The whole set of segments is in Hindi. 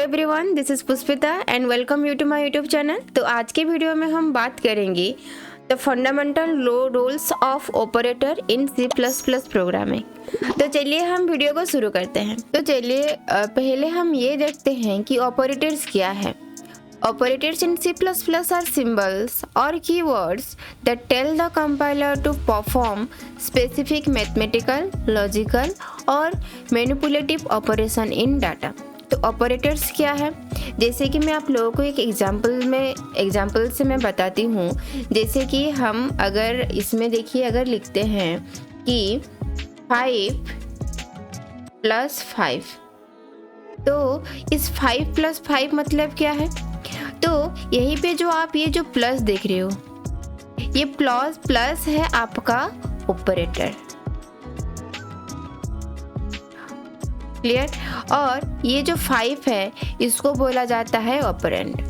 Everyone, this is Pushpita and welcome you to my YouTube channel. तो आज के वीडियो में हम बात करेंगे the fundamental roles of operator in C++ programming. तो चलिए हम वीडियो को शुरू करते हैं। तो चलिए पहले हम ये देखते हैं कि ऑपरेटर्स क्या है। Operators in C++ are symbols or keywords that tell the compiler to perform specific mathematical, logical or manipulative operation in data। तो ऑपरेटर्स क्या है, जैसे कि मैं आप लोगों को एक एग्जाम्पल से मैं बताती हूँ। जैसे कि हम अगर इसमें देखिए, अगर लिखते हैं कि 5 + 5, तो इस 5 + 5 मतलब क्या है। तो यहीं पे जो आप ये जो प्लस देख रहे हो, ये प्लस है आपका ऑपरेटर। क्लियर। और ये जो 5 है इसको बोला जाता है ऑपरेंड।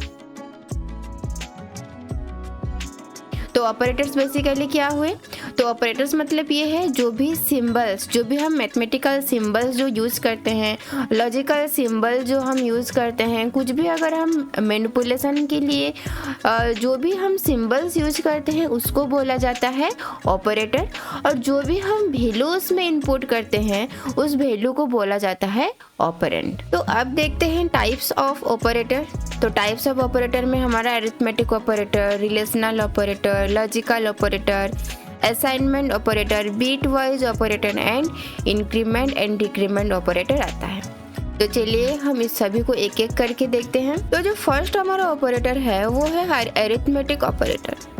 तो ऑपरेटर्स बेसिकली क्या हुए, तो ऑपरेटर्स मतलब ये है जो भी सिंबल्स, जो भी हम मैथमेटिकल सिंबल्स जो यूज़ करते हैं, लॉजिकल सिंबल जो हम यूज़ करते हैं, कुछ भी अगर हम मैनिपुलेशन के लिए जो भी हम सिंबल्स यूज करते हैं उसको बोला जाता है ऑपरेटर। और जो भी हम वैल्यू उसमें इनपुट करते हैं उस वैल्यू को बोला जाता है ऑपरेंड। तो अब देखते हैं टाइप्स ऑफ ऑपरेटर। तो टाइप्स ऑफ ऑपरेटर में हमारा arithmetic operator, relational operator, logical operator, assignment operator, bitwise operator and increment and decrement operator आता है। तो चलिए हम इस सभी को एक एक करके देखते हैं। तो जो फर्स्ट हमारा ऑपरेटर है वो है अरिथमेटिक ऑपरेटर।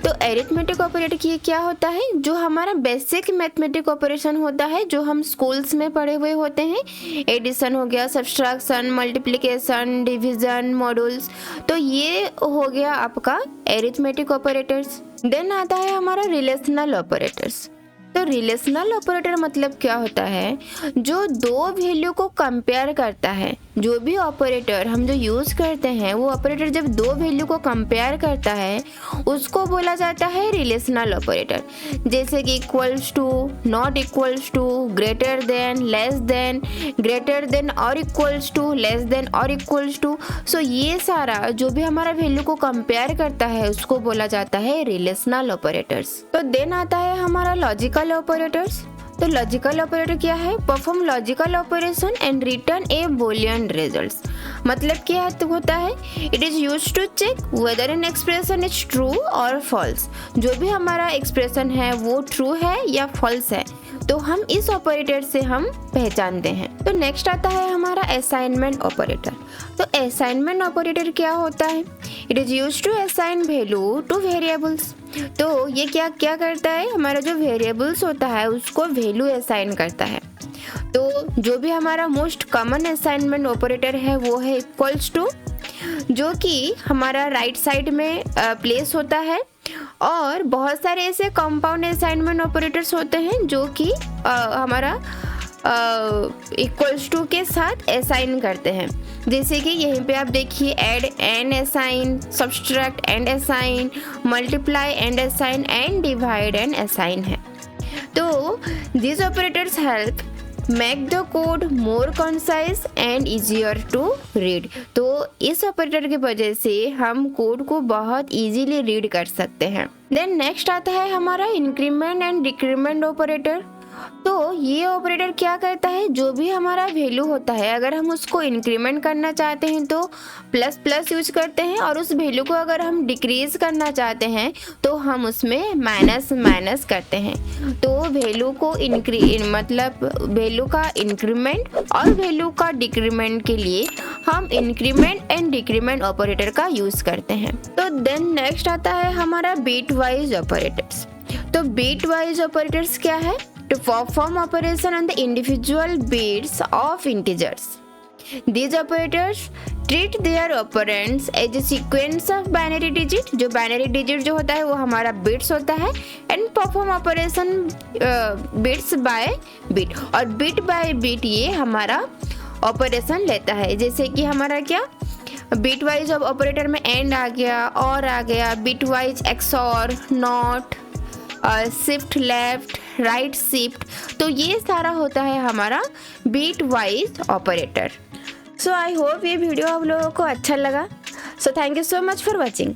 तो अरिथमेटिक ऑपरेटर की क्या होता है, जो हमारा बेसिक मैथमेटिक ऑपरेशन होता है जो हम स्कूल्स में पढ़े हुए होते हैं, एडिशन हो गया, सब्सट्रैक्शन, मल्टीप्लिकेशन, डिवीजन, मॉड्यूल्स, तो ये हो गया आपका अरिथमेटिक ऑपरेटर्स। देन आता है हमारा रिलेशनल ऑपरेटर्स। तो रिलेशनल ऑपरेटर मतलब क्या होता है, जो दो वैल्यू को कंपेयर करता है। जो भी ऑपरेटर हम जो यूज़ करते हैं वो ऑपरेटर जब दो वैल्यू को कंपेयर करता है उसको बोला जाता है रिलेशनल ऑपरेटर। जैसे कि equals to, not equals to, greater than, less than, greater than और इक्वल्स टू, लेस देन और इक्वल्स टू। सो ये सारा जो भी हमारा वैल्यू को कंपेयर करता है उसको बोला जाता है रिलेशनल ऑपरेटर्स। तो देन आता है हमारा लॉजिकल ऑपरेटर्स। तो लॉजिकल ऑपरेटर क्या है, perform logical operation and return a boolean results. मतलब क्या होता है, it is used to check whether an expression is true और फॉल्स। जो भी हमारा एक्सप्रेशन है वो ट्रू है या फॉल्स है, तो हम इस ऑपरेटर से हम पहचानते हैं। तो नेक्स्ट आता है हमारा असाइनमेंट ऑपरेटर। तो असाइनमेंट ऑपरेटर क्या होता है, it is used to assign value to variables. तो ये क्या करता है, हमारा जो वेरिएबल्स होता है उसको वैल्यू असाइन करता है। तो जो भी हमारा मोस्ट कॉमन असाइनमेंट ऑपरेटर है वो है इक्वल्स टू, जो कि हमारा राइट साइड में प्लेस होता है। और बहुत सारे ऐसे कंपाउंड असाइनमेंट ऑपरेटर्स होते हैं जो कि हमारा इक्वल्स टू के साथ असाइन करते हैं। जैसे कि यहीं पे आप देखिए, add and assign, subtract and assign, multiply and assign and divide and assign है। तो these operators help make the code more concise and easier to read. तो इस ऑपरेटर की वजह से हम कोड को बहुत इजीली रीड कर सकते हैं। देन नेक्स्ट आता है हमारा इंक्रीमेंट एंड डिक्रीमेंट ऑपरेटर। तो ये ऑपरेटर क्या करता है, जो भी हमारा वैल्यू होता है अगर हम उसको इंक्रीमेंट करना चाहते हैं तो प्लस यूज करते हैं, और उस वैल्यू को अगर हम डिक्रीज करना चाहते हैं तो हम उसमें माइनस करते हैं। तो वैल्यू को मतलब वैल्यू का इंक्रीमेंट और वैल्यू का डिक्रीमेंट के लिए हम इंक्रीमेंट एंड डिक्रीमेंट ऑपरेटर का यूज करते हैं। तो देन नेक्स्ट आता है हमारा बीट वाइज ऑपरेटर्स। तो बीट वाइज ऑपरेटर्स क्या है, to perform operation on the individual bits of integers. These operators treat their operands as a sequence of binary digit। जो binary digit जो होता है वो हमारा bits होता है, and perform operation bits by bit। और bit by bit ये हमारा ऑपरेशन लेता है। जैसे कि हमारा क्या, बिट वाइज ऑपरेटर में एंड आ गया, और आ गया, bitwise XOR, not, shift left, right shift. तो ये सारा होता है हमारा bitwise operator. So I hope ये वीडियो आप लोगों को अच्छा लगा। So thank you so much for watching.